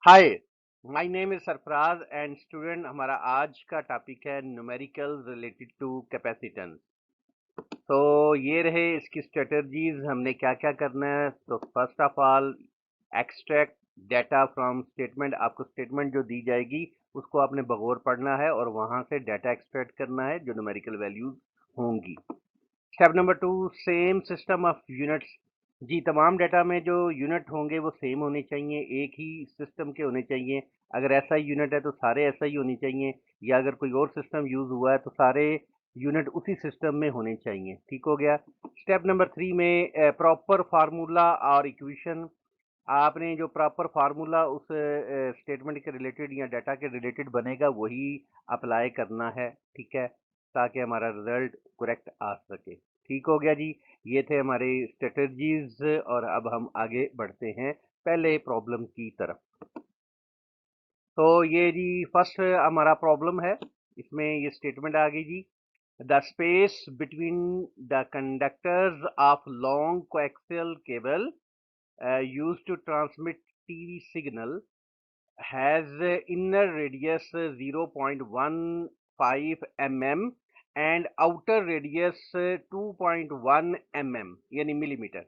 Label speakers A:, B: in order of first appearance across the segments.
A: Hi, my name is Sarfaraz and student हमारा आज का टॉपिक है न्यूमेरिकल रिलेटेड टू कैपेसिटेंस। तो ये रहे इसकी स्ट्रेटजीज, हमने क्या क्या करना है। तो first of all extract data from statement. आपको स्टेटमेंट जो दी जाएगी उसको आपने बगौर पढ़ना है और वहां से डाटा एक्सट्रैक्ट करना है जो न्यूमेरिकल वैल्यूज होंगी। Step number two, same system of units. जी, तमाम डाटा में जो यूनिट होंगे वो सेम होने चाहिए, एक ही सिस्टम के होने चाहिए। अगर ऐसा ही यूनिट है तो सारे ऐसा ही होने चाहिए, या अगर कोई और सिस्टम यूज हुआ है तो सारे यूनिट उसी सिस्टम में होने चाहिए। ठीक हो गया। स्टेप नंबर थ्री में प्रॉपर फार्मूला और इक्वेशन। आपने जो प्रॉपर फार्मूला उस स्टेटमेंट के रिलेटेड या डाटा के रिलेटेड बनेगा वही अप्लाई करना है। ठीक है, ताकि हमारा रिजल्ट करेक्ट आ सके। ठीक हो गया जी। ये थे हमारे स्ट्रेटजीज और अब हम आगे बढ़ते हैं पहले प्रॉब्लम की तरफ। तो ये जी फर्स्ट हमारा प्रॉब्लम है, इसमें ये स्टेटमेंट आ गई जी। The space between the conductors of long coaxial cable used to transmit TV signal has inner radius 0.15 mm and outer radius 2.1 mm यानी millimeter.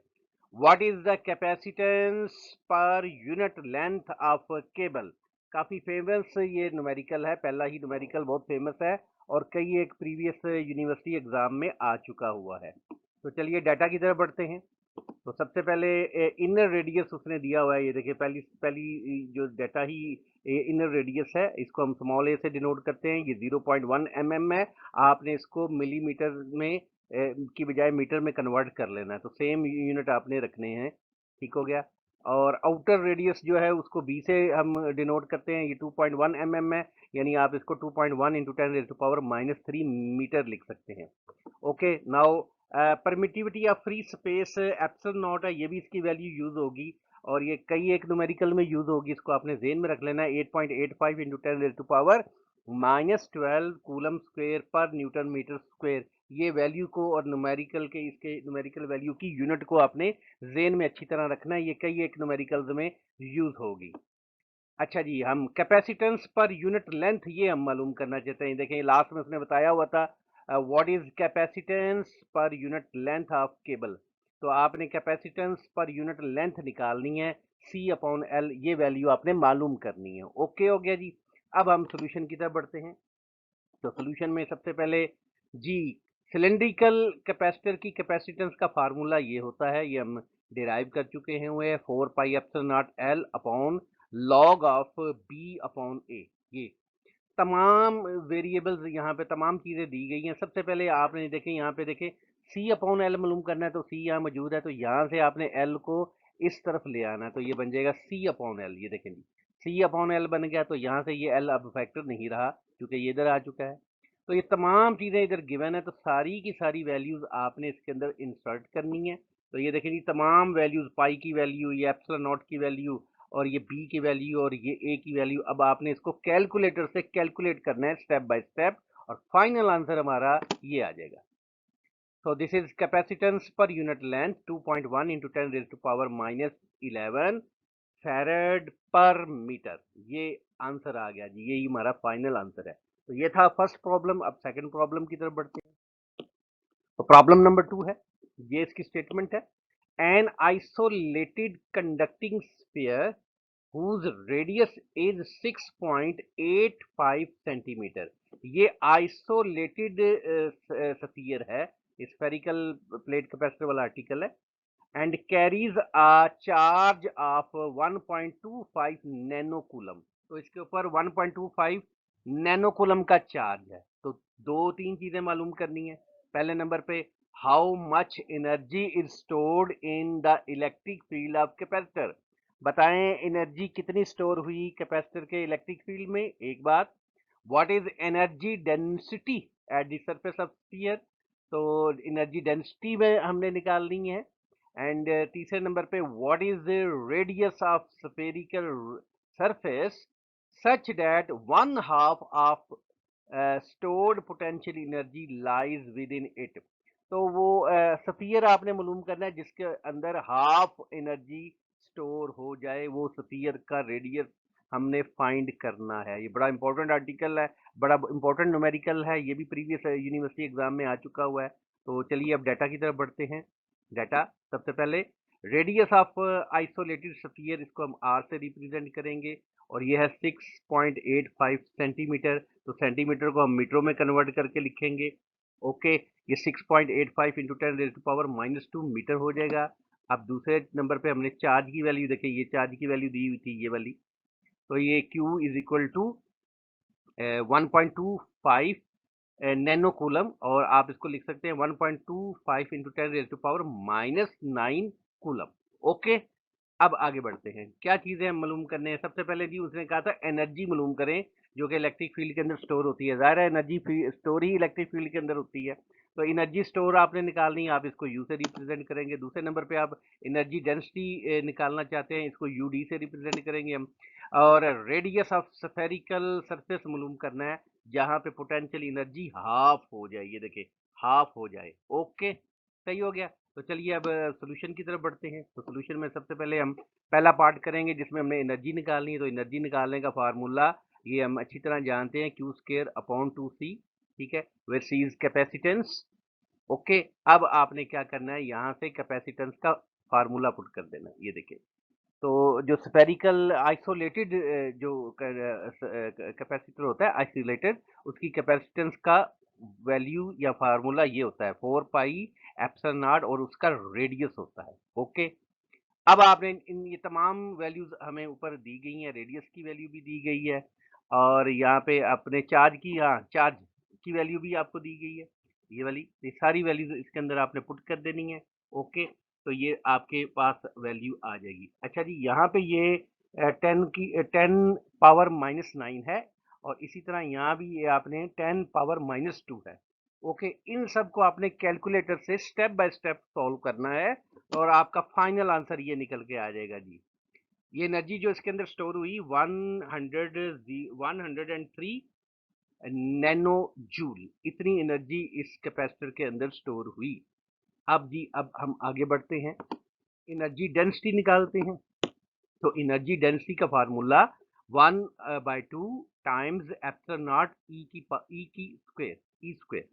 A: What is the capacitance per unit length of cable? काफी famous ये numerical है, पहला ही numerical बहुत famous है और कई एक प्रीवियस यूनिवर्सिटी एग्जाम में आ चुका हुआ है। तो चलिए डाटा की तरफ बढ़ते हैं। तो सबसे पहले इनर रेडियस उसने दिया हुआ है, ये देखिए पहली पहली जो डाटा ही इनर रेडियस है, इसको हम स्मॉल ए से डिनोट करते हैं। ये 0.1 mm है। आपने इसको मिलीमीटर में की बजाय मीटर में कन्वर्ट कर लेना है, तो सेम यूनिट आपने रखने हैं। ठीक हो गया। और आउटर रेडियस जो है उसको बी से हम डिनोट करते हैं, ये 2.1 mm है, यानी आप इसको 2.1 इंटू 10⁻³ मीटर लिख सकते हैं। Okay, now permittivity of free space epsilon not है, ये भी इसकी वैल्यू यूज होगी और ये कई एक न्यूमेरिकल में यूज होगी, इसको आपने जेन में रख लेना है। 8.85 इंटू 10⁻⁻12 कूलम स्क्वेयर पर न्यूटन मीटर स्क्वेयर। ये वैल्यू को और न्यूमेरिकल के इसके न्यूमेरिकल वैल्यू की यूनिट को आपने जेन में अच्छी तरह रखना है, ये कई एक न्यूमेरिकल्स में यूज होगी। अच्छा जी, हम कैपेसिटेंस पर यूनिट लेंथ ये हम मालूम करना चाहते हैं। देखें लास्ट में उसने बताया हुआ था what is capacitance per unit length of cable. तो आपने कैपेसिटेंस पर यूनिट लेंथ निकालनी है, सी अपॉन एल, ये वैल्यू आपने मालूम करनी है। ओके हो गया जी। अब हम सोल्यूशन की तरफ बढ़ते हैं। तो सोल्यूशन में सबसे पहले जी, सिलेंड्रिकल कैपेसिटर की कैपेसिटेंस का फार्मूला ये होता है, ये हम डिराइव कर चुके हैं हुए 4 pi epsilon naught L upon log of B upon A. ये तमाम वेरिएबल्स यहाँ पे तमाम चीज़ें दी गई हैं। सबसे पहले आपने देखें यहाँ पे देखें सी अपॉन एल मालूम करना है, तो सी यहाँ मौजूद है, तो यहाँ से आपने एल को इस तरफ ले आना है, तो ये बन जाएगा सी अपॉन एल। ये देखें जी, सी अपॉन एल बन गया, तो यहाँ से ये एल अब फैक्टर नहीं रहा क्योंकि ये इधर आ चुका है। तो ये तमाम चीज़ें इधर गिवन है, तो सारी की सारी वैल्यूज़ आपने इसके अंदर इंसर्ट करनी है। तो ये देखें जी, तमाम वैल्यूज़, पाई की वैल्यू, ये एप्सिलॉन नॉट की वैल्यू और ये बी की वैल्यू और ये ए की वैल्यू, अब आपने इसको कैलकुलेटर से कैलकुलेट करना है स्टेप बाय स्टेप और फाइनल आंसर हमारा ये आ जाएगा। So this is capacitance per unit length 2.1 into 10 raised to power minus 11 farad पर मीटर। ये आंसर आ गया जी, यही हमारा फाइनल आंसर है। तो ये था फर्स्ट प्रॉब्लम। अब सेकंड प्रॉब्लम की तरफ बढ़ते हैं। तो प्रॉब्लम नंबर 2 है, ये इसकी स्टेटमेंट है। An isolated conducting sphere whose radius is 6.85 centimetre. ये आइसोलेटेड स्फीयर है, स्फेरिकल प्लेट कैपेसिटर वाला आर्टिकल है, and carries a charge of 1.25 nano coulomb. तो इसके ऊपर 1.25 नैनो कूलम का चार्ज है। तो दो तीन चीजें मालूम करनी है। पहले नंबर पे how much energy is stored in the electric field of capacitor. बताएं एनर्जी कितनी स्टोर हुई कैपेसिटर के इलेक्ट्रिक फील्ड में। एक बात, what is energy density at the surface of sphere. तो एनर्जी डेंसिटी में हमने निकालनी है। एंड तीसरे नंबर पे what is the radius of spherical surface such that one half of stored potential energy lies with in it. तो वो sphere आपने मालूम करना है जिसके अंदर हाफ एनर्जी स्टोर हो जाए, वो स्फीयर का रेडियस हमने फाइंड करना है। ये बड़ा इंपॉर्टेंट आर्टिकल है, बड़ा इंपॉर्टेंट न्यूमेरिकल है, ये भी प्रीवियस यूनिवर्सिटी एग्जाम में आ चुका हुआ है। तो चलिए अब डाटा की तरफ बढ़ते हैं। डाटा सबसे पहले रेडियस ऑफ आइसोलेटेड स्फीयर, इसको हम आर से रिप्रेजेंट करेंगे और ये है 6.85 सेंटीमीटर। तो सेंटीमीटर को हम मीटरों में कन्वर्ट करके लिखेंगे। ओके, ये 6.85 इंटू 10⁻⁻2 मीटर हो जाएगा। अब दूसरे नंबर पे हमने चार्ज की वैल्यू देखी, ये चार्ज की वैल्यू दी हुई थी ये वाली। तो ये Q is equal to 1.25 nano coulomb, और आप इसको लिख सकते हैं 1.25 इंटू 10⁻⁻9 कूलम। ओके, अब आगे बढ़ते हैं। क्या चीजें हम मालूम करने हैं? सबसे पहले जी उसने कहा था एनर्जी मालूम करें जो कि इलेक्ट्रिक फील्ड के अंदर स्टोर होती है। ज़ाहिर है एनर्जी स्टोर ही इलेक्ट्रिक फील्ड के अंदर होती है। तो एनर्जी स्टोर आपने निकालनी है, आप इसको यू से रिप्रेजेंट करेंगे। दूसरे नंबर पे आप एनर्जी डेंसिटी निकालना चाहते हैं, इसको यू डी से रिप्रेजेंट करेंगे हम। और रेडियस ऑफ स्फेरिकल सरफेस मालूम करना है जहाँ पे पोटेंशियल एनर्जी हाफ हो जाए। ये देखिए, हाफ हो जाए। ओके, सही हो गया। तो चलिए अब सोल्यूशन की तरफ बढ़ते हैं। तो सोल्यूशन में सबसे पहले हम पहला पार्ट करेंगे जिसमें हमने एनर्जी निकालनी है। तो एनर्जी निकालने का फार्मूला ये हम अच्छी तरह जानते हैं, क्यू स्केयर अपॉन 2c। ठीक है, where C is capacitance. Okay, अब आपने क्या करना है, यहाँ से कैपेसिटेंस का फार्मूला पुट कर देना है। ये देखिए, तो जो स्फेरिकल आइसोलेटेड जो कैपेसिटर होता है आइसोलेटेड, उसकी कैपेसिटेंस का वैल्यू या फार्मूला ये होता है 4 पाई एप्सिलॉन नॉट और उसका रेडियस होता है। ओके, अब आपने इन ये तमाम वैल्यूज हमें ऊपर दी गई हैं, रेडियस की वैल्यू भी दी गई है और यहाँ पे अपने चार्ज की, हाँ चार्ज की वैल्यू भी आपको दी गई है, ये वाली। ये सारी वैल्यूज इसके अंदर आपने पुट कर देनी है। ओके, तो ये आपके पास वैल्यू आ जाएगी। अच्छा जी, यहाँ पे ये 10 पावर-9 है और इसी तरह यहाँ भी ये आपने 10 पावर-2 है। ओके, इन सब को आपने कैलकुलेटर से स्टेप बाय स्टेप सॉल्व करना है और आपका फाइनल आंसर ये निकल के आ जाएगा जी। ये एनर्जी जो इसके अंदर स्टोर हुई 103 नैनो जूल, इतनी एनर्जी इस कैपेसिटर के अंदर स्टोर हुई। अब जी, अब हम आगे बढ़ते हैं, एनर्जी डेंसिटी निकालते हैं। तो एनर्जी डेंसिटी का फार्मूला 1/2 टाइम्स एप्सिलॉन नॉट ई की स्क्वायर, ई स्क्वायर।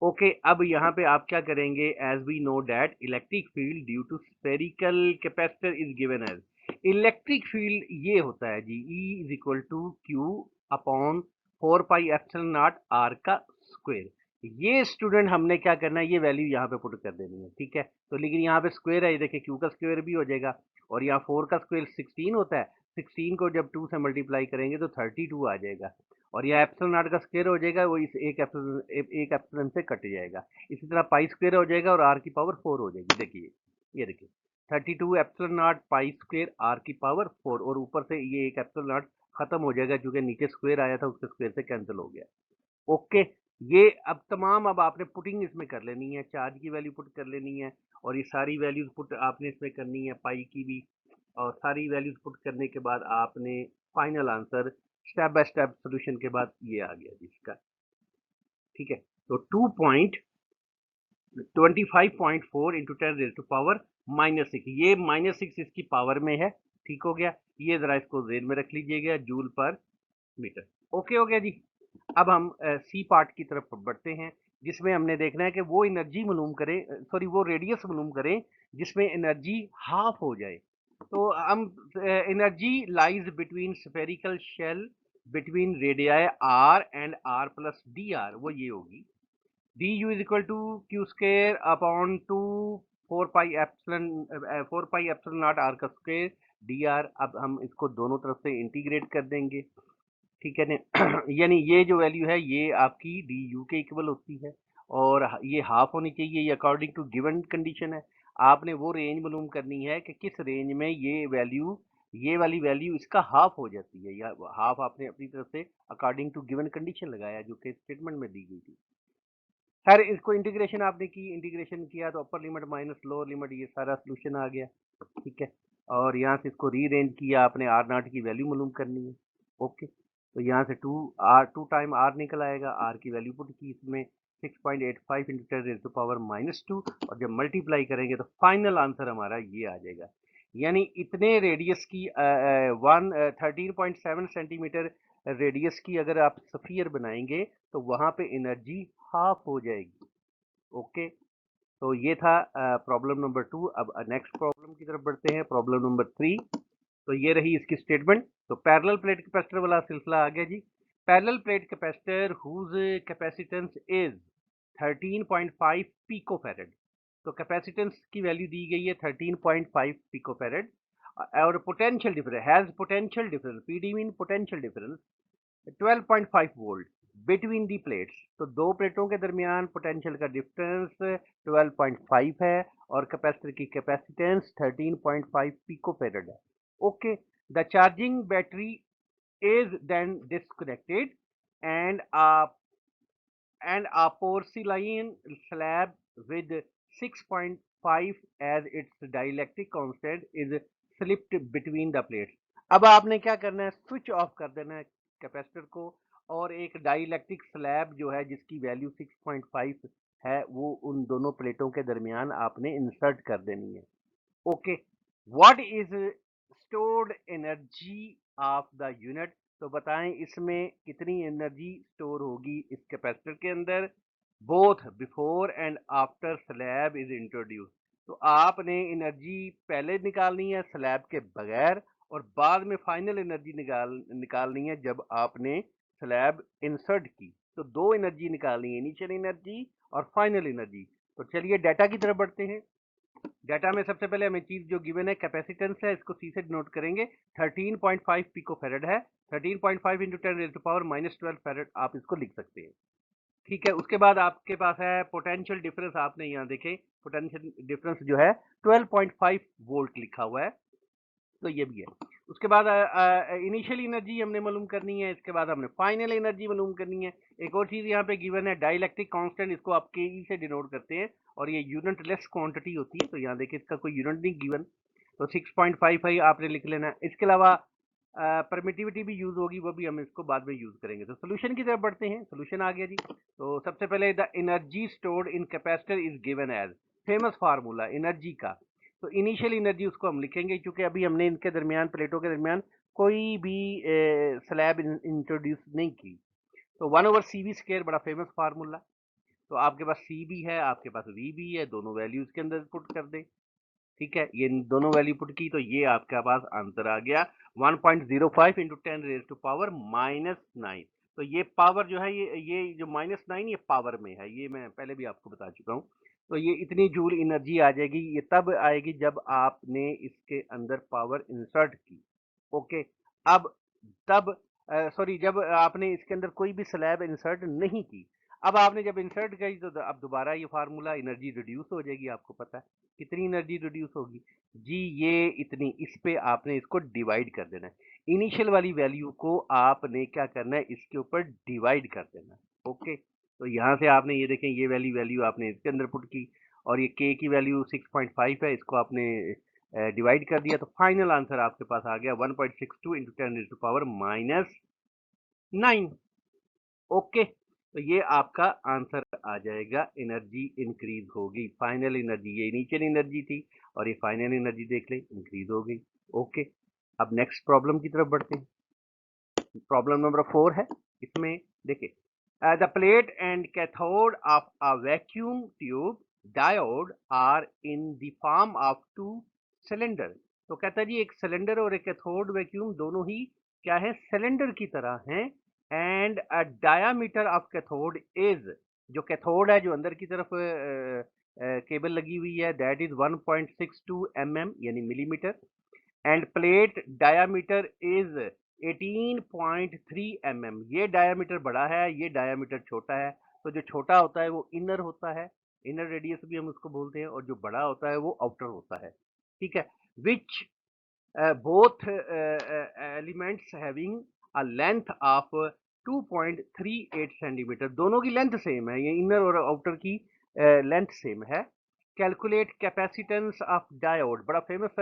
A: ओके, अब यहाँ पे आप क्या करेंगे, as we know that electric field due to spherical capacitor is given as, electric field ये होता है जी E is equal to Q upon 4 pi epsilon naught R का स्क्वायर। ये स्टूडेंट हमने क्या करना है, ये वैल्यू यहाँ पे पुट कर देनी है। ठीक है, तो लेकिन यहाँ पे स्क्वायर है, ये देखिए क्यू का स्क्वायर भी हो जाएगा और यहाँ 4 का स्क्वायर 16 होता है, 16 को जब 2 से मल्टीप्लाई करेंगे तो 32 आ जाएगा और यह एप्सिलॉन नॉट का स्क्वायर हो जाएगा, वो इस एक एप्सिलॉन से कट जाएगा। इसी तरह पाई स्क्वायर हो जाएगा और आर की पावर 4 हो जाएगी। देखिए, ये देखिए 32 epsilon naught pi square R की पावर 4 और ऊपर से ये एक एप्सिलॉन नॉट खत्म हो जाएगा क्योंकि नीचे स्क्वायर आया था, उसके स्क्वायर से कैंसिल हो गया। ओके, ये अब तमाम अब आपने पुटिंग इसमें कर लेनी है, चार्ज की वैल्यू पुट कर लेनी है और ये सारी वैल्यूज पुट आपने इसमें करनी है, पाई की भी, और सारी वैल्यूज पुट करने के बाद आपने final answer step by step solution के बाद ये आ गया जिसका। ठीक है, तो 2.25.4 इंटू 10⁻⁻6, ये -6 इसकी पावर में है। ठीक हो गया, ये जरा इसको जेन में रख लीजिएगा, जूल पर मीटर। ओके हो गया जी। अब हम सी पार्ट की तरफ बढ़ते हैं जिसमें हमने देखना है कि वो एनर्जी मालूम करें, सॉरी वो रेडियस मालूम करें जिसमें एनर्जी हाफ हो जाए। तो हम energy lies between spherical shell between radii R and R plus D R, वो ये होगी D U is equal to Q square upon 4 pi epsilon naught R का स्क्वायर डी आर। अब हम इसको दोनों तरफ से इंटीग्रेट कर देंगे। ठीक है ना यानी ये जो वैल्यू है ये आपकी डी यू के इक्वल होती है और ये हाफ होनी चाहिए, ये अकॉर्डिंग टू गिवन कंडीशन है। आपने वो रेंज मालूम करनी है कि किस रेंज में ये वैल्यू, ये वाली वैल्यू इसका हाफ हो जाती है, या हाफ आपने अपनी तरफ से अकॉर्डिंग टू गिवन कंडीशन लगाया जो कि स्टेटमेंट में दी गई थी। खैर इसको इंटीग्रेशन आपने की, इंटीग्रेशन किया तो upper limit minus lower limit, ये सारा सोल्यूशन आ गया। ठीक है, और यहाँ से इसको रीअरेंज किया, आपने आर नॉट की वैल्यू मालूम करनी है। ओके, तो यहाँ से 2 टाइम आर निकल आएगा, आर की वैल्यू पुट की इसमें 6.85 इंटू 10⁻⁻2 और जब मल्टीप्लाई करेंगे तो फाइनल आंसर हमारा ये आ जाएगा। यानी इतने रेडियस की 13.7 सेंटीमीटर रेडियस की अगर आप स्फीयर बनाएंगे तो वहां पे एनर्जी हाफ हो जाएगी। ओके, तो ये था प्रॉब्लम नंबर 2। अब नेक्स्ट प्रॉब्लम की तरफ बढ़ते हैं, प्रॉब्लम नंबर 3। तो ये रही इसकी स्टेटमेंट। तो पैरेलल प्लेट कैपेसिटर वाला सिलसिला आ गया जी। Parallel plate capacitor whose capacitance is 13.5 picofarad. तो कैपेसिटेंस की वैल्यू दी गई है 13.5 पिकोफैरेड और potential difference has potential difference, PD mean potential difference 12.5 volt between the plates. तो दो प्लेटों के दरमियान पोटेंशियल का डिफरेंस 12.5 है और कैपेसिटर की कैपेसिटेंस 13.5 पिकोफैरेड है। Okay, the charging battery is then disconnected and a porcelain slab with 6.5 as its dielectric constant is slipped between the plates। अब आपने क्या करना है, स्विच ऑफ कर देना है कैपेसिटर को और एक डाइलेक्ट्रिक स्लैब जो है जिसकी वैल्यू 6.5 है वो उन दोनों प्लेटों के दरमियान आपने इंसर्ट कर देनी है। Okay, what is stored energy of the unit. तो बताएं इसमें कितनी एनर्जी स्टोर होगी इस कैपेसिटर के अंदर, both before and after slab is introduce. तो आपने एनर्जी पहले निकालनी है स्लैब के बगैर और बाद में फाइनल एनर्जी निकालनी है जब आपने स्लैब इंसर्ट की। तो दो एनर्जी निकालनी है, इनिशियल एनर्जी और फाइनल एनर्जी। तो चलिए डाटा की तरफ बढ़ते हैं। डाटा में सबसे पहले हमें चीज जो गिवन है कैपेसिटेंस है, इसको सी से डिनोट करेंगे। 13.5 पिको फेरेड है। 13.5 इंटू 10 रेज़ टू पावर -12 फेरेड आप इसको लिख सकते हैं। ठीक है, उसके बाद आपके पास है पोटेंशियल डिफरेंस। आपने यहाँ देखे पोटेंशियल डिफरेंस जो है 12.5 वोल्ट लिखा हुआ है, तो ये भी है। उसके बाद इनिशियल एनर्जी हमने मालूम करनी है, इसके बाद हमने फाइनल एनर्जी मालूम करनी है। एक और चीज यहाँ पे गिवन है डाइलेक्ट्रिक कांस्टेंट, इसको आप के ई से डिनोट करते हैं और ये यूनिट लेस क्वांटिटी होती है। तो यहाँ देखिए इसका कोई यूनिट नहीं गिवन, तो 6.55 आपने लिख लेना है। इसके अलावा परमिटिविटी भी यूज होगी, वो भी हम इसको बाद में यूज करेंगे। तो सोल्यूशन की तरफ बढ़ते हैं। सोल्यूशन आ गया जी। तो सबसे पहले the energy stored in capacitor is given as, famous formula energy का। तो इनिशियल एनर्जी उसको हम लिखेंगे क्योंकि अभी हमने इनके दरमियान प्लेटों के दरमियान कोई भी स्लैब इंट्रोड्यूस नहीं की। तो 1/CV² बड़ा फेमस फार्मूला। तो आपके पास सी भी है, आपके पास वी भी है, दोनों वैल्यूज के अंदर पुट कर दें। ठीक है, ये दोनों वैल्यू पुट की तो ये आपके पास आंसर आ गया 1.05 इंटू 10 रेज टू पावर -9। तो ये पावर जो है ये जो -9 ये पावर में है, ये मैं पहले भी आपको बता चुका हूँ। तो ये इतनी जूल एनर्जी आ जाएगी, ये तब आएगी जब आपने इसके अंदर पावर इंसर्ट की। ओके, अब तब सॉरी जब आपने इसके अंदर कोई भी स्लैब इंसर्ट नहीं की। अब आपने जब इंसर्ट की तो अब दोबारा ये फार्मूला एनर्जी रिड्यूस हो जाएगी। आपको पता है कितनी एनर्जी रिड्यूस होगी जी, ये इतनी। इस पे आपने इसको डिवाइड कर देना है। इनिशियल वाली वैल्यू को आपने क्या करना है, इसके ऊपर डिवाइड कर देना है। ओके, तो यहाँ से आपने ये देखें ये वैल्यू वैल्यू आपने इसके अंदर पुट की और ये के की वैल्यू 6.5 है, इसको आपने डिवाइड कर दिया। तो फाइनल आंसर आपके पास आ गया 1.62 into 10 raise to power -9। Okay, तो ये आपका आंसर आ जाएगा, एनर्जी इंक्रीज होगी। फाइनल एनर्जी ये इनिशियल एनर्जी थी और ये फाइनल एनर्जी देख लें इंक्रीज हो गई। ओके, अब नेक्स्ट प्रॉब्लम की तरफ बढ़ते हैं। प्रॉब्लम नंबर 4 है। इसमें देखिए the plate and cathode of a vacuum tube diode are in the form of two cylinder. तो कहता है जी एक सिलेंडर और एक कैथोड वैक्यूम दोनों ही क्या है, सिलेंडर की तरह हैं। And a diameter of cathode is, जो कैथोड है जो अंदर की तरफ केबल लगी हुई है, दैट इज 1.62 mm यानी millimetre. End plate diameter is 18.3 mm। ये डायामीटर बड़ा है, ये डायामीटर छोटा है। तो जो छोटा होता है वो इनर होता है, इनर रेडियस भी हम उसको बोलते हैं, और जो बड़ा होता है वो आउटर होता है। ठीक है, विच both elements having a length of 2.38 centimetre, दोनों की लेंथ सेम है, ये इनर और आउटर की लेंथ सेम है। कैलकुलेट कैपेसिटेंस ऑफ डायोड, बड़ा फेमस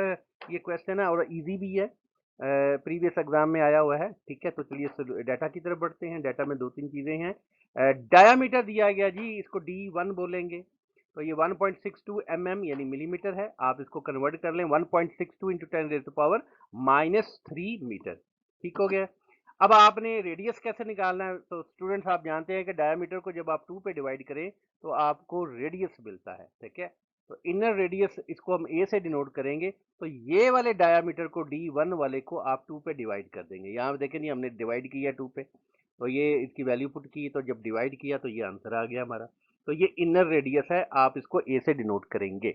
A: ये क्वेश्चन है और इजी भी है, प्रीवियस एग्जाम में आया हुआ है। ठीक है, तो चलिए डाटा की तरफ बढ़ते हैं। डाटा में दो तीन चीजें हैं। डायामीटर दिया गया जी, इसको D1 बोलेंगे। तो ये 1.62 mm यानी मिलीमीटर है। आप इसको कन्वर्ट कर लें 1.62 इंटू 10⁻³ मीटर। ठीक हो गया। अब आपने रेडियस कैसे निकालना है? तो स्टूडेंट्स आप जानते हैं कि डायमीटर को जब आप 2 पे डिवाइड करें तो आपको रेडियस मिलता है, ठीक है। तो इनर रेडियस इसको हम ए से डिनोट करेंगे। तो ये वाले डायमीटर को D1 वाले को आप 2 पे डिवाइड कर देंगे। यहाँ पे देखें, नहीं हमने डिवाइड किया 2 पे, तो ये इसकी वैल्यू पुट की, तो जब डिवाइड किया तो ये आंसर आ गया हमारा। तो ये इनर रेडियस है, आप इसको ए से डिनोट करेंगे।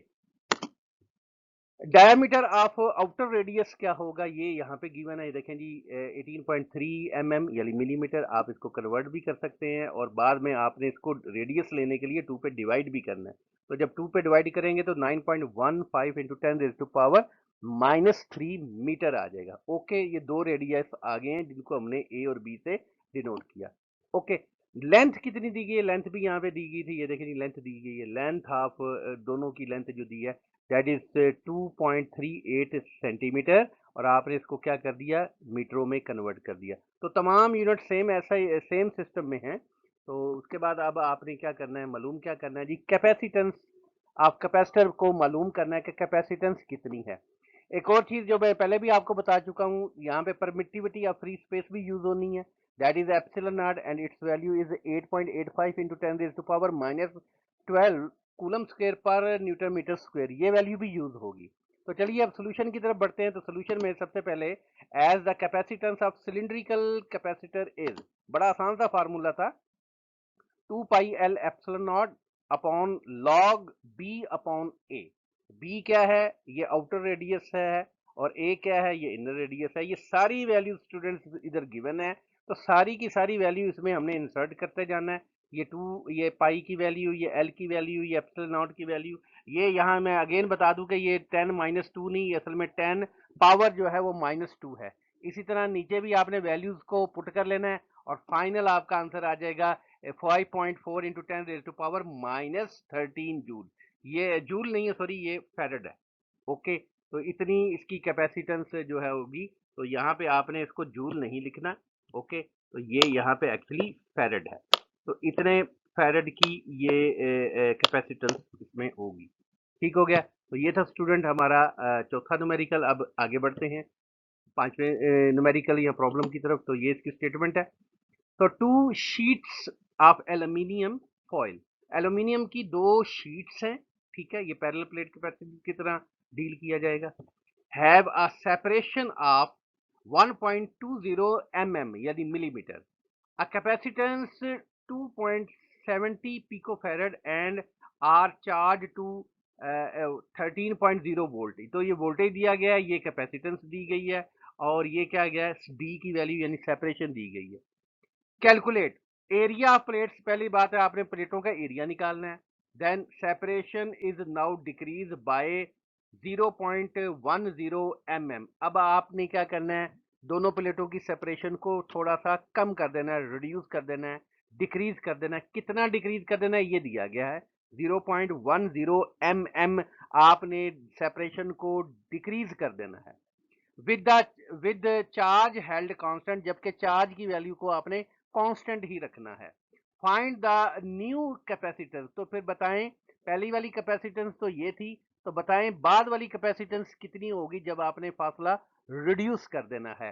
A: डायमीटर ऑफ आउटर रेडियस क्या होगा, ये यहाँ पे गिवन है, ये देखें जी 18.3 mm यानी मिलीमीटर। आप इसको कन्वर्ट भी कर सकते हैं और बाद में आपने इसको रेडियस लेने के लिए 2 पे डिवाइड भी करना है। तो जब 2 पे डिवाइड करेंगे तो 9.15 इंटू 10⁻³ मीटर आ जाएगा। ओके, ये दो रेडियस आ गए हैं जिनको हमने ए और बी से डिनोट किया। ओके, लेंथ कितनी दी गई है? लेंथ भी यहाँ पे दी गई थी, ये देखें जी लेंथ दी गई है। लेंथ ऑफ दोनों की लेंथ जो दी है दैट इज 2.38 सेंटीमीटर, और आपने इसको क्या कर दिया, मीटरों में कन्वर्ट कर दिया। तो तमाम यूनिट सेम ऐसा ही सेम सिस्टम में है। तो उसके बाद अब आपने क्या करना है, मालूम क्या करना है जी, कैपेसिटेंस। आप कैपेसिटर को मालूम करना है कि कैपेसिटेंस कितनी है। एक और चीज जो मैं पहले भी आपको बता चुका हूँ, यहाँ पे परमिटिविटी ऑफ फ्री स्पेस भी यूज होनी है। That is epsilon not and it's value is 8.85 into 10⁻⁻12 coulomb square पर न्यूटन मीटर स्क्वायर, ये वैल्यू भी यूज होगी। तो चलिए अब सोल्यूशन की तरफ बढ़ते हैं। तो सोल्यूशन में सबसे पहले as the capacitance of cylindrical capacitor is, बड़ा आसान सा फार्मूला था, 2πL epsilon naught upon log B upon A. B क्या है, ये आउटर रेडियस है, और ए क्या है, ये इनर रेडियस है। ये सारी वैल्यू स्टूडेंट्स इधर गिवन है, तो सारी की सारी वैल्यू इसमें हमने इंसर्ट करते जाना है। ये 2, ये पाई की वैल्यू, ये एल की वैल्यू, ये एप्सिलॉन नॉट की वैल्यू। ये यहाँ मैं अगेन बता दूं कि ये 10-2 नहीं, असल में 10 पावर जो है वो -2 है। इसी तरह नीचे भी आपने वैल्यूज को पुट कर लेना है और फाइनल आपका आंसर आ जाएगा 5.4 इंटू 10⁻⁻13 जूल। ये जूल नहीं है, सॉरी, ये फैरड है। ओके, तो इतनी इसकी कैपेसिटेंस जो है होगी। तो यहाँ पे आपने इसको जूल नहीं लिखना। ओके, तो ये यहाँ पे एक्चुअली फैरड है। तो इतने फैरड की ये कैपेसिटेंस इसमें होगी। ठीक हो गया। तो ये था स्टूडेंट हमारा चौथा न्यूमेरिकल। अब आगे बढ़ते हैं पांचवें न्यूमेरिकल या प्रॉब्लम की तरफ। तो ये इसकी स्टेटमेंट है। तो 2 sheets of aluminium foil, aluminium की 2 शीट्स हैं, ठीक है, ये पैरेलल प्लेट कैपेसिटी की तरह डील किया जाएगा। Have a separation of 1.20 mm यानी millimetre, a capacitance 2.70 picofarad and are charge to 13.0 volt. तो ये वोल्टेज दिया गया है, ये कैपेसिटेंस दी गई है, और ये क्या गया है, डी की वैल्यू यानी सेपरेशन दी गई है। कैलकुलेट एरिया ऑफ प्लेट्स, पहली बात है आपने प्लेटों का एरिया निकालना है। Then separation is now decrease by 0.10 mm। अब आपने क्या करना है, दोनों प्लेटों की सेपरेशन को थोड़ा सा कम कर देना है, रिड्यूस कर देना है, डिक्रीज कर देना है। कितना डिक्रीज कर देना है ये दिया गया है, 0.10 mm आपने सेपरेशन को डिक्रीज कर देना है विद चार्ज हेल्ड कांस्टेंट, जबकि चार्ज की वैल्यू को आपने कांस्टेंट ही रखना है। फाइंड द न्यू कैपेसिटेंस, तो फिर बताएं, पहली वाली कैपेसिटेंस तो ये थी, तो बताएं बाद वाली कैपेसिटेंस कितनी होगी जब आपने फासला रिड्यूस कर देना है।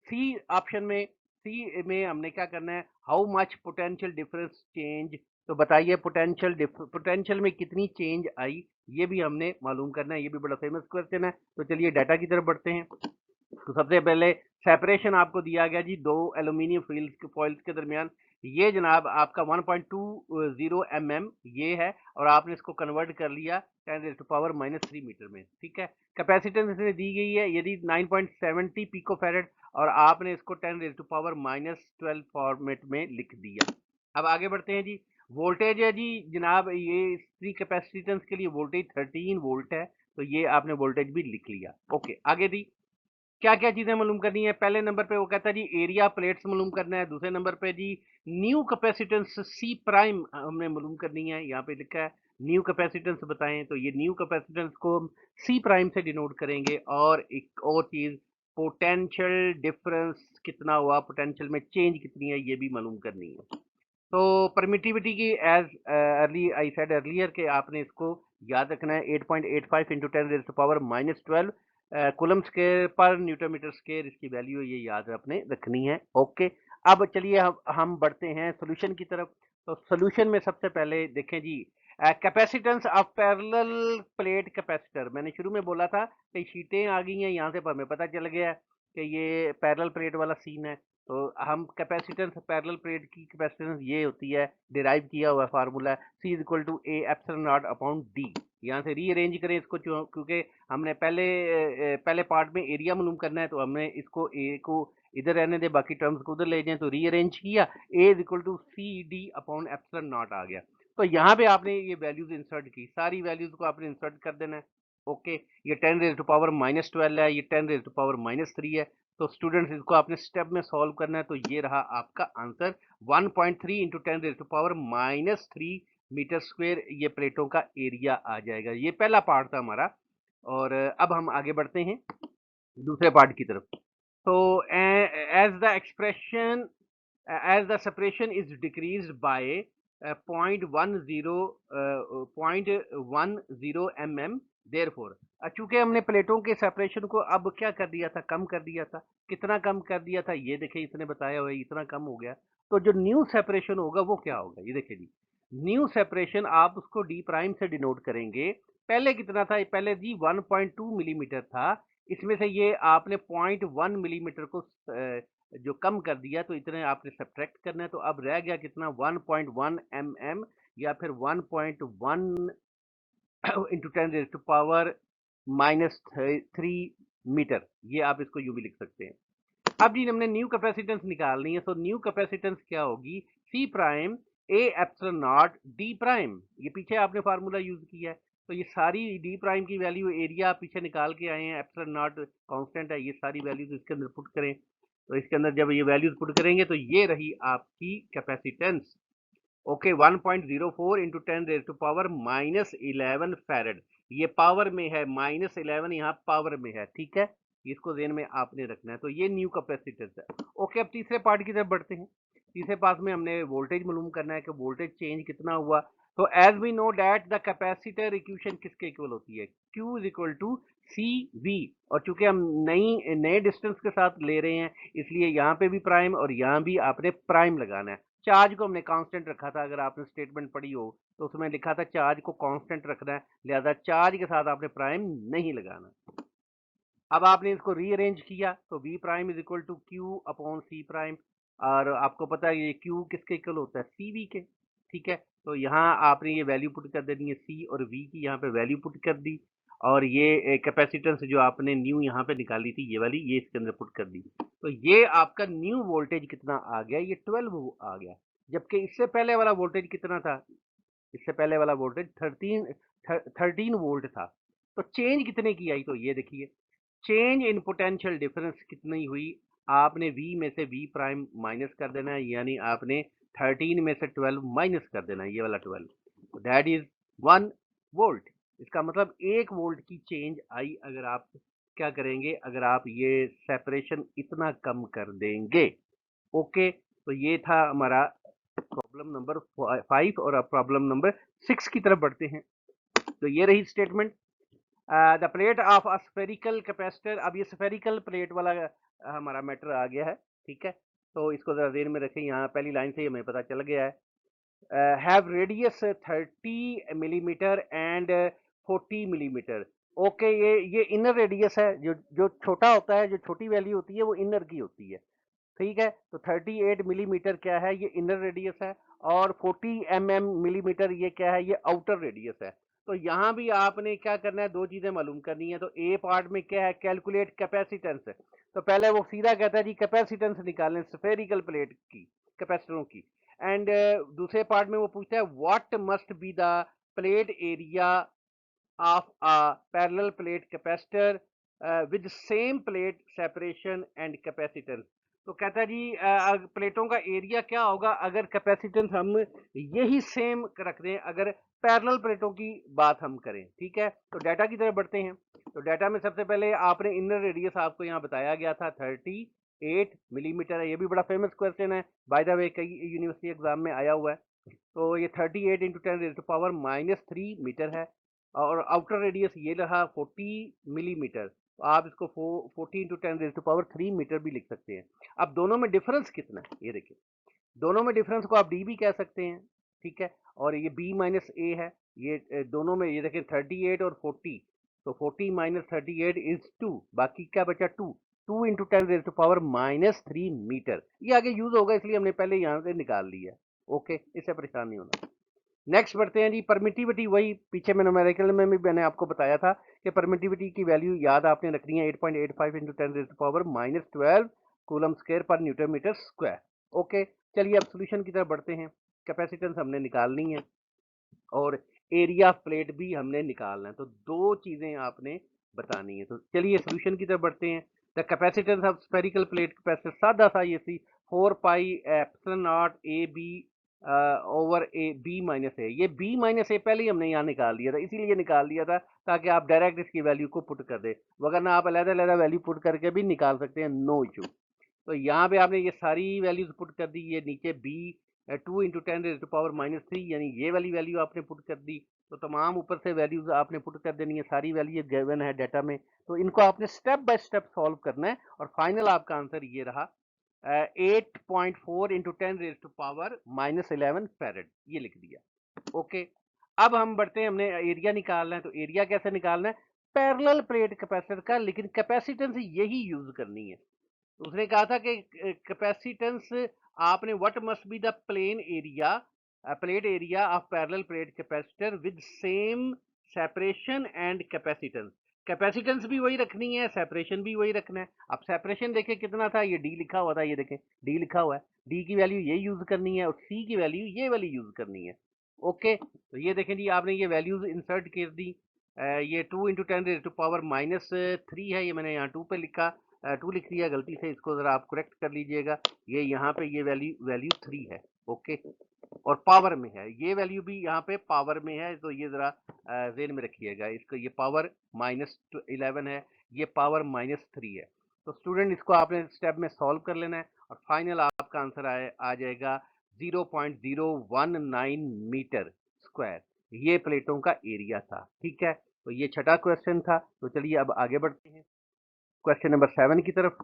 A: सी ऑप्शन में, सी में हमने क्या करना है, how much potential difference change, तो बताइए पोटेंशियल में कितनी चेंज आई, ये भी हमने मालूम करना है। ये भी बड़ा फेमस क्वेश्चन है। तो चलिए डाटा की तरफ बढ़ते हैं। तो सबसे पहले सेपरेशन आपको दिया गया जी, दो एल्यूमिनियम फॉइल्स के दरमियान, ये जनाब आपका 1.20 mm ये है, और आपने इसको कन्वर्ट कर लिया 10⁻³ मीटर में, ठीक है। कैपेसिटेंस इसमें दी गई है यदि 9.70 पिकोफैरेड, और आपने इसको 10⁻⁻12 फॉर्मेट में लिख दिया। अब आगे बढ़ते हैं जी। वोल्टेज है जी जनाब, ये इसकी कैपेसिटेंस के लिए वोल्टेज 13 वोल्ट है, तो ये आपने वोल्टेज भी लिख लिया। ओके, आगे दी क्या क्या चीजें मालूम करनी है। पहले नंबर पे वो कहता है जी एरिया प्लेट्स मालूम करना है। दूसरे नंबर पे जी न्यू कैपेसिटेंस सी प्राइम हमने मालूम करनी है। यहाँ पे लिखा है न्यू कैपेसिटेंस बताएं, तो ये न्यू कैपेसिटेंस को हम सी प्राइम से डिनोट करेंगे। और एक और चीज, पोटेंशियल डिफरेंस कितना हुआ, पोटेंशियल में चेंज कितनी है, ये भी मालूम करनी है। तो परमिटिविटी की as early I said earlier के आपने इसको याद रखना है 8.85 इंटू 10⁻⁻12 कूलम स्क्वायर पर न्यूटन मीटर स्क्वायर, इसकी वैल्यू ये याद आपने रखनी है। ओके, अब चलिए हम बढ़ते हैं सोल्यूशन की तरफ। तो सोल्यूशन में सबसे पहले देखें जी, capacitance of parallel plate capacitor. मैंने शुरू में बोला था कि शीटें आ गई हैं यहाँ से, पर हमें पता चल गया कि ये पैरेलल प्लेट वाला सीन है। तो हम कैपेसिटेंस पैरेलल प्लेट की कैपेसिटेंस ये होती है, डिराइव किया हुआ formula C is equal to A epsilon naught upon D. यहाँ से रीअरेंज करें इसको, क्योंकि हमने पहले पार्ट में एरिया मालूम करना है, तो हमने इसको ए को इधर रहने दे, बाकी टर्म्स को उधर ले जाएं। तो रीअरेंज किया, A is equal to C D upon epsilon naught आ गया। तो यहाँ पे आपने ये वैल्यूज इंसर्ट की, सारी वैल्यूज को आपने इंसर्ट कर देना है। ओके, ये 10⁻⁻12 है, ये 10⁻³ है। तो स्टूडेंट्स इसको आपने स्टेप में सॉल्व करना है। तो ये रहा आपका आंसर 1.3 इंटू 10⁻⁻³ मीटर स्क्वायर, ये प्लेटों का एरिया आ जाएगा। ये पहला पार्ट था हमारा, और अब हम आगे बढ़ते हैं दूसरे पार्ट की तरफ। तो as the expression as the separation is decreased by 0.10 mm, therefore चूंकि हमने प्लेटों के सेपरेशन को अब क्या कर दिया था, कम कर दिया था। कितना कम कर दिया था, ये देखिए इसने बताया हुआ है, इतना कम हो गया। तो जो न्यू सेपरेशन होगा वो क्या होगा, ये देखिए जी। न्यू सेपरेशन आप उसको डी प्राइम से डिनोट करेंगे। पहले कितना था, पहले जी 1.2 मिलीमीटर था, इसमें से ये आपने 0.1 मिलीमीटर को जो कम कर दिया, तो इतने आपने सब्ट्रैक्ट करना है। तो अब रह गया कितना, 1.1 mm, या फिर 1.1 इंटू 10⁻³ मीटर। ये आप इसको यूं भी लिख सकते हैं। अब जी हमने न्यू कैपेसिटेंस निकालनी है। तो न्यू कैपेसिटेंस क्या होगी, C prime A epsilon naught D prime. ये पीछे आपने फार्मूला यूज किया है। तो ये सारी डी प्राइम की वैल्यू, एरिया आप पीछे निकाल के आए हैं, एप्सिलॉन नॉट कांस्टेंट है, ये सारी वैल्यूज इसके अंदर पुट करें। तो इसके अंदर जब ये वैल्यूज पुट करेंगे तो ये रही आपकी कैपेसिटेंस। Okay, 1.04 into 10⁻⁻11 farad. ये पावर में है, -11 यहाँ पावर में है, ठीक है। इसको ध्यान में आपने रखना है। तो ये न्यू कैपेसिटेंस है। ओके, अब तीसरे पार्ट की तरफ बढ़ते हैं। तीसरे पार्ट में हमने वोल्टेज मालूम करना है कि वोल्टेज चेंज कितना हुआ। तो as we know that the capacitor equation किसके इक्वल होती है, Q is equal to C V. और चूंकि हम नए डिस्टेंस के साथ ले रहे हैं, इसलिए यहाँ पे भी प्राइम और यहाँ भी आपने प्राइम लगाना है। चार्ज को हमने कांस्टेंट रखा था, अगर आपने स्टेटमेंट पढ़ी हो तो उसमें लिखा था चार्ज को कांस्टेंट रखना है, लिहाजा चार्ज के साथ आपने प्राइम नहीं लगाना। अब आपने इसको रीअरेंज किया, तो v prime is equal to Q upon C prime. और आपको पता है ये q किसके इक्वल होता है, सी वी के, ठीक है। तो यहाँ आपने ये वैल्यू पुट कर देनी है, c और v की यहाँ पे वैल्यू पुट कर दी। और ये कैपेसिटेंस जो आपने न्यू यहाँ पे निकाली थी, ये वाली, ये इसके अंदर पुट कर दी। तो ये आपका न्यू वोल्टेज कितना आ गया, ये 12 आ गया। जबकि इससे पहले वाला वोल्टेज कितना था, इससे पहले वाला वोल्टेज 13 वोल्ट था। तो चेंज कितने की आई, तो ये देखिए, चेंज इन पोटेंशियल डिफरेंस कितनी हुई। आपने v में से v प्राइम माइनस कर देना है, यानी आपने 13 में से 12 माइनस कर देना है, ये वाला 12, दैट इज 1 वोल्ट। इसका मतलब 1 वोल्ट की चेंज आई, अगर आप क्या करेंगे, अगर आप ये सेपरेशन इतना कम कर देंगे। ओके, तो ये था हमारा प्रॉब्लम नंबर 5। और अब प्रॉब्लम नंबर 6 की तरफ बढ़ते हैं। तो ये रही statement, the plate of a spherical capacitor. अब ये स्फेरिकल प्लेट वाला हमारा मैटर आ गया है, ठीक है। तो इसको जरा ध्यान में रखें, यहाँ पहली लाइन से ही हमें पता चल गया है। Have radius 30 millimetre and 40 millimetre. Okay, ये इनर रेडियस है, जो जो छोटा होता है, जो छोटी वैल्यू होती है वो इनर की होती है, ठीक है। तो 38 मिलीमीटर क्या है, ये इनर रेडियस है। और 40 मिलीमीटर ये क्या है, ये आउटर रेडियस है। तो यहाँ भी आपने क्या करना है, दो चीजें मालूम करनी है। तो ए पार्ट में क्या है, कैलकुलेट कैपेसिटेंस है। तो पहले वो सीधा कहता है जी कैपेसिटेंस निकालें स्फेरिकल प्लेट की, कैपेसिटरों की। एंड दूसरे पार्ट में वो पूछता है what must be the plate area of a parallel plate capacitor with same plate separation and capacitance. तो कहता है जी प्लेटों का एरिया क्या होगा अगर कैपेसिटेंस हम यही सेम रख दें, अगर पैरेलल प्लेटों की बात हम करें, ठीक है। तो डाटा की तरफ बढ़ते हैं। तो डाटा में सबसे पहले आपने इनर रेडियस आपको यहाँ बताया गया था 30, 8 मिलीमीटर है। ये भी बड़ा फेमस क्वेश्चन है, बाय द वे, कई यूनिवर्सिटी एग्जाम में आया हुआ है। तो ये 38 इंटू 10⁻³ मीटर है। और आउटर रेडियस ये रहा 40 मिलीमीटर, तो आप इसको 40 इंटू 10⁻³ मीटर भी लिख सकते हैं। अब दोनों में डिफरेंस कितना है ये देखिए, दोनों में डिफरेंस को आप डी भी कह सकते हैं, ठीक है। और ये बी माइनस ए है, ये दोनों में ये देखें 38 और 40, तो 40 माइनस 38 इज 2, बाकी क्या बचा 2, 2 इंटू 10⁻³ मीटर। ये आगे यूज होगा इसलिए हमने पहले यहाँ से निकाल लिया। ओके, इससे परेशान नहीं होना। नेक्स्ट बढ़ते हैं जी, परमिटिविटी। वही पीछे में न्यूमेरिकल में भी मैंने आपको बताया था कि परमिटिविटी की वैल्यू याद आपने रखनी है 8.85 इंटू 10⁻⁻12 कूलम स्क्वायर पर न्यूटन मीटर स्क्वायर। ओके, चलिए अब सोल्यूशन की तरफ बढ़ते हैं। कैपेसिटेंस हमने निकालनी है और एरिया ऑफ प्लेट भी हमने निकालना है, तो दो चीजें आपने बतानी है। तो चलिए सोल्यूशन की तरफ बढ़ते हैं। The capacitance of spherical plate capacitor, सादा सा ये सी 4πε0 AB over A B minus A. ये बी माइनस ए पहले ही हमने यहाँ निकाल लिया था, इसीलिए निकाल लिया था ताकि आप डायरेक्ट इसकी वैल्यू को पुट कर दे, वरना आप अलग अलग वैल्यू पुट करके भी निकाल सकते हैं, नो इशू। तो यहाँ पे आपने ये सारी वैल्यूज पुट कर दी। ये नीचे बी 2 इंटू 10⁻³ यानी ये वाली वैल्यू आपने पुट कर दी। तो तमाम ऊपर से वैल्यूज आपने पुट कर देनी है, सारी वैल्यू गिवन है डाटा में। तो इनको आपने स्टेप बाय स्टेप सॉल्व करना है और फाइनल आपका आंसर ये रहा 8.4 इंटू 10⁻⁻11 फैरेड, ये लिख दिया। ओके, अब हम बढ़ते हैं, हमने एरिया निकालना है। तो एरिया कैसे निकालना है, पैरेलल प्लेट कैपेसिटर का, लेकिन कैपेसिटेंस यही यूज करनी है। उसने कहा था कि कैपेसिटेंस आपने what must be the plain area plate area of parallel plate capacitor with same separation and capacitance. Capacitance भी वही रखनी है, सेपरेशन भी वही रखना है। अब सेपरेशन देखें कितना था, ये डी लिखा हुआ था, ये देखें डी लिखा हुआ है, डी की वैल्यू ये यूज करनी है और सी की वैल्यू ये वाली यूज करनी है। ओके, तो ये देखें जी, आपने ये वैल्यूज इंसर्ट कर दी। ये 2 इंटू 10⁻³ है, ये मैंने यहाँ 2 पे लिखा, 2 लिख दिया गलती से, इसको जरा आप करेक्ट कर लीजिएगा। ये यहाँ पे ये वैल्यू 3 है। ओके, और पावर में है, ये वैल्यू भी यहाँ पे पावर में है, तो ये जरा जेन में रखिएगा इसको। ये पावर -11 है, ये पावर -3 है। तो स्टूडेंट इसको आपने स्टेप में सॉल्व कर लेना है और फाइनल आपका आंसर आ जाएगा 0.019 मीटर स्क्वायर। ये प्लेटों का एरिया था, ठीक है। तो ये छठा क्वेश्चन था। तो चलिए अब आगे बढ़ते हैं क्वेश्चन नंबर 7 की तरफ।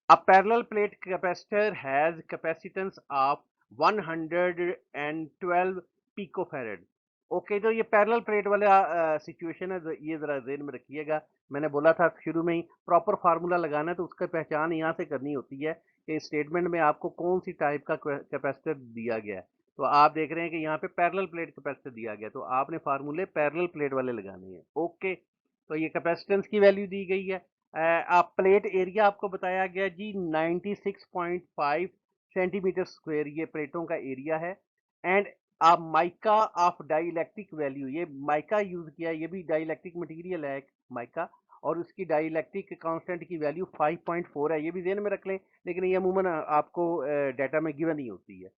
A: A parallel plate capacitor has capacitance of 112 picofarad। Okay, तो ये पैरेलल प्लेट वाला सिचुएशन है, ये जरा ज़हन में रखिएगा। मैंने बोला था शुरू में ही प्रॉपर फार्मूला लगाना है, तो उसका पहचान यहाँ से करनी होती है कि स्टेटमेंट में आपको कौन सी टाइप का कैपेसिटर दिया गया है। तो आप देख रहे हैं कि यहाँ पे पैरेलल प्लेट कैपेसिटर दिया गया, तो आपने फार्मूले पैरेलल प्लेट वाले लगाने हैं। ओके, तो ये कैपेसिटेंस की वैल्यू दी गई है। आप प्लेट एरिया आपको बताया गया जी 96.5 सेंटीमीटर स्क्वायर, ये प्लेटों का एरिया है। एंड आप माइका ऑफ डाइलेक्ट्रिक वैल्यू, ये माइका यूज किया, ये भी डाइलेक्ट्रिक मटेरियल है माइका, और उसकी डाइलेक्ट्रिक कांस्टेंट की वैल्यू 5.4 है। ये भी ध्यान में रख लें, लेकिन ये अमूमन आपको डाटा में गिवन ही होती है।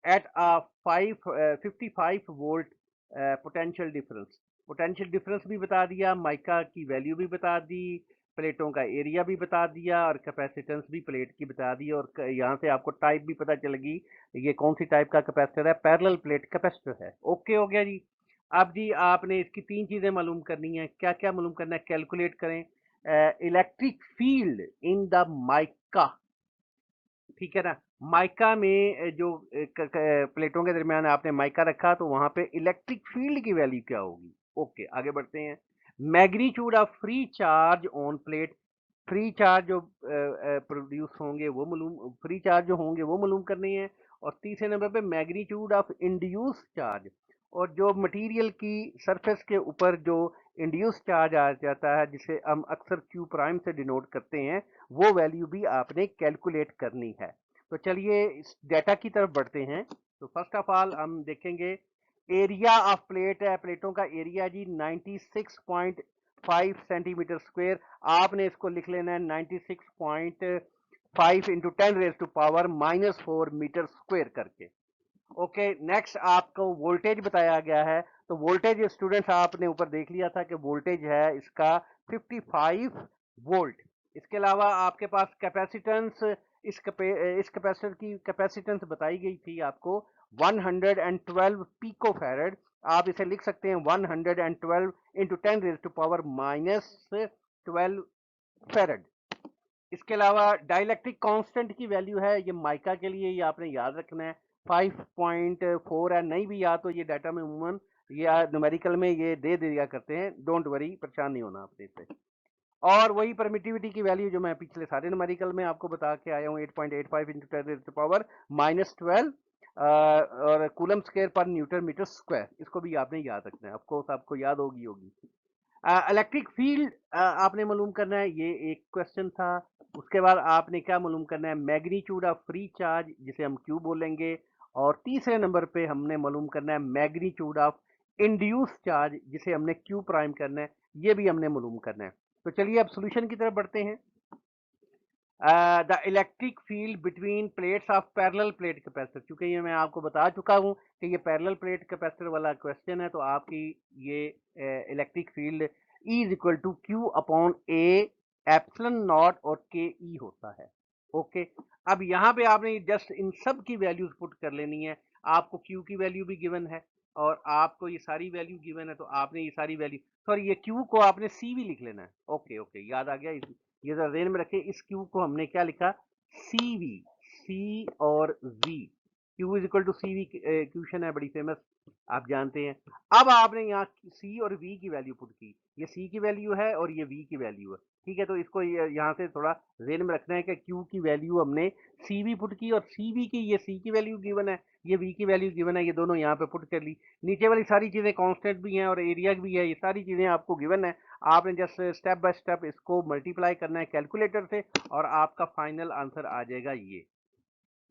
A: At 55 volt potential difference, potential difference भी बता दिया, माइका की वैल्यू भी बता दी, प्लेटों का एरिया भी बता दिया और कैपेसिटेंस भी प्लेट की बता दी। और यहाँ से आपको टाइप भी पता चलेगी ये कौन सी टाइप का कैपेसिटर है, पैरेलल प्लेट कैपेसिटर है। ओके हो गया जी। अब जी आपने इसकी तीन चीजें मालूम करनी है। क्या क्या मालूम करना है, कैलकुलेट करें electric field in the mica, ठीक है ना। माइका में जो प्लेटों के दरमियान आपने माइका रखा, तो वहां पे इलेक्ट्रिक फील्ड की वैल्यू क्या होगी। ओके, आगे बढ़ते हैं। Magnitude of free charge on plate, free charge जो प्रोड्यूस होंगे वो मालूम, फ्री चार्ज जो होंगे वो मालूम करनी है। और तीसरे नंबर पे मैग्नीट्यूड ऑफ इंड्यूस चार्ज, और जो मटेरियल की सरफेस के ऊपर जो इंड्यूस चार्ज आ जाता है, जिसे हम अक्सर क्यू प्राइम से डिनोट करते हैं, वो वैल्यू भी आपने कैलकुलेट करनी है। तो चलिए इस डेटा की तरफ बढ़ते हैं। तो फर्स्ट ऑफ ऑल हम देखेंगे एरिया ऑफ प्लेट है, प्लेटों का एरिया जी 96.5 सेंटीमीटर स्क्वायर। आपने इसको लिख लेना है 96.5 इंटू 10⁻⁻4 मीटर स्क्वायर करके। ओके, नेक्स्ट आपको वोल्टेज बताया गया है। तो वोल्टेज स्टूडेंट्स आपने ऊपर देख लिया था कि वोल्टेज है इसका 55 वोल्ट। इसके अलावा आपके पास कैपेसिटेंस, इस कैपेसिटर की कैपेसिटेंस बताई गई थी आपको 112 पिको फैरेड। आप इसे लिख सकते हैं 112 into 10 raise to power -12 farad. इसके अलावा डाइलेक्ट्रिक कांस्टेंट की वैल्यू है, ये माइका के लिए, ये आपने याद रखना है 5.4 है। नहीं भी याद तो ये डाटा में उमूमन या न्यूमेरिकल में ये दे दिया करते हैं, डोंट वरी, परेशान नहीं होना आपने इससे। और वही परमिटिविटी की वैल्यू जो मैं पिछले सारे न्यूमेरिकल में आपको बता के आया हूँ 8.85 इंटू 10 रेज़ टू पावर -12 और कूलम स्क्वायर पर न्यूटन मीटर स्क्वायर, इसको भी आपने याद रखना है। ऑफकोर्स आपको याद होगी। इलेक्ट्रिक फील्ड आपने मालूम करना है, ये एक क्वेश्चन था। उसके बाद आपने क्या मालूम करना है, मैग्नीट्यूड ऑफ फ्री चार्ज जिसे हम क्यू बोलेंगे। और तीसरे नंबर पे हमने मालूम करना है मैग्नीट्यूड ऑफ इंड्यूस चार्ज जिसे हमने क्यू प्राइम करना है, ये भी हमने मालूम करना है। तो चलिए अब सॉल्यूशन की तरफ बढ़ते हैं। The electric field between plates of parallel plate capacitor, क्योंकि ये मैं आपको बता चुका हूँ कि ये पैरेलल प्लेट कैपेसिटर वाला क्वेश्चन है, तो आपकी ये electric field E is equal to Q upon A epsilon naught और के ई होता है। ओके, अब यहाँ पे आपने जस्ट इन सब की वैल्यूज पुट कर लेनी है। आपको क्यू की वैल्यू भी गिवन है और आपको ये सारी वैल्यू गिवन है, तो आपने ये सारी वैल्यू, सॉरी ये क्यू को आपने सी भी लिख लेना है। ओके ओके, याद आ गया। ये जरा ध्यान में रखें, इस क्यू को हमने क्या लिखा, सी वी, सी और V. Q is equal to C V question है, बड़ी फेमस, आप जानते हैं। अब आपने यहाँ सी और वी की वैल्यू पुट की, ये सी की वैल्यू है और ये वी की वैल्यू है, ठीक है। तो इसको यहाँ से थोड़ा ध्यान में रखना है कि क्यू की वैल्यू हमने सी वी पुट की और सी वी की, ये सी की वैल्यू गिवन है, ये वी की वैल्यू गिवन है, ये दोनों यहाँ पे पुट कर ली। नीचे वाली सारी चीजें कांस्टेंट भी हैं और एरिया भी है, ये सारी चीजें आपको गिवन है। आपने जस्ट स्टेप बाय स्टेप इसको मल्टीप्लाई करना है कैलकुलेटर से और आपका फाइनल आंसर आ जाएगा ये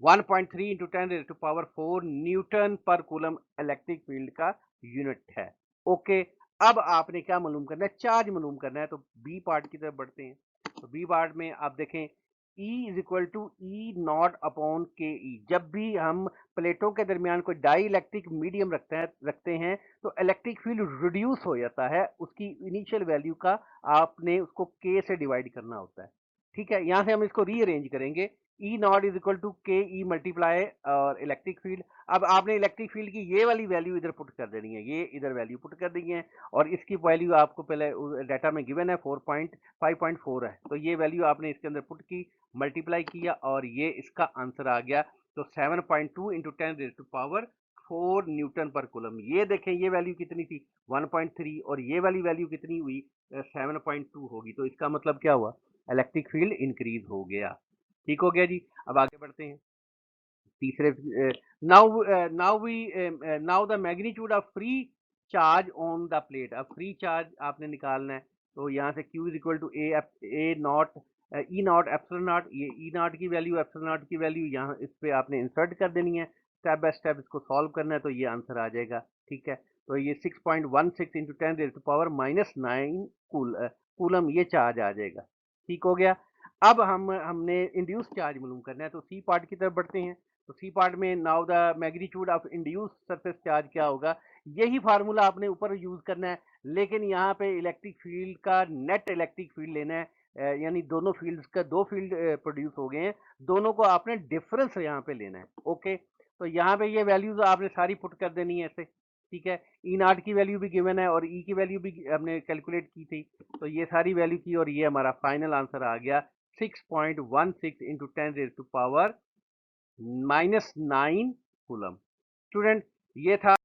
A: 1.3 into 10 raise to power 4 newton पर कूलम इलेक्ट्रिक फील्ड का यूनिट है। ओके, अब आपने क्या मालूम करना है, चार्ज मालूम करना है। तो बी पार्ट की तरफ बढ़ते हैं। तो बी पार्ट में आप देखें E is equal to E naught upon K E. जब भी हम प्लेटों के दरमियान कोई डाई इलेक्ट्रिक मीडियम रखते हैं तो इलेक्ट्रिक फील्ड रिड्यूस हो जाता है, उसकी इनिशियल वैल्यू का आपने उसको के से डिवाइड करना होता है, ठीक है। यहाँ से हम इसको रीअरेंज करेंगे, ई नॉट इज इक्वल टू के ई मल्टीप्लाई और इलेक्ट्रिक फील्ड। अब आपने इलेक्ट्रिक फील्ड की ये वाली वैल्यू इधर पुट कर देनी है, ये इधर वैल्यू पुट कर दी है और इसकी वैल्यू आपको पहले डाटा में गिवन है 5.4 है, तो ये वैल्यू आपने इसके अंदर पुट की, मल्टीप्लाई किया और ये इसका आंसर आ गया। तो 7.2 into 10 raise to power 4 newton पर कूलम। ये देखें ये वैल्यू कितनी थी 1.3 और ये वाली वैल्यू कितनी हुई 7.2 होगी, तो इसका मतलब क्या हुआ, इलेक्ट्रिक फील्ड इंक्रीज हो गया। ठीक हो गया जी। अब आगे बढ़ते हैं तीसरे। Now now the magnitude of free charge on the plate. अब फ्री चार्ज आपने निकालना है, तो यहाँ से Q is equal to A naught E naught epsilon naught, ये ई नॉट की वैल्यू एप्सिलॉन नॉट की वैल्यू यहाँ इस पे आपने इंसर्ट कर देनी है। स्टेप बाय स्टेप इसको सॉल्व करना है, तो ये आंसर आ जाएगा, ठीक है। तो ये 6.16 into 10 raise to power -9 coulomb ये चार्ज आ जाएगा, ठीक हो गया। अब हमने इंड्यूस चार्ज मालूम करना है, तो सी पार्ट की तरफ बढ़ते हैं। तो सी पार्ट में now the magnitude of induce surface charge क्या होगा, यही फार्मूला आपने ऊपर यूज करना है, लेकिन यहाँ पे इलेक्ट्रिक फील्ड का नेट इलेक्ट्रिक फील्ड लेना है। यानी दोनों फील्ड्स का दो फील्ड प्रोड्यूस हो गए हैं, दोनों को आपने डिफरेंस यहाँ पे लेना है। ओके, तो यहाँ पे ये वैल्यूज आपने सारी पुट कर देनी है ऐसे, ठीक है। ई नॉट की वैल्यू भी गिवन है और ई की वैल्यू भी हमने कैलकुलेट की थी, तो ये सारी वैल्यू की और ये हमारा फाइनल आंसर आ गया 6.16 into 10 raise to power -9 coulomb. Student, ये था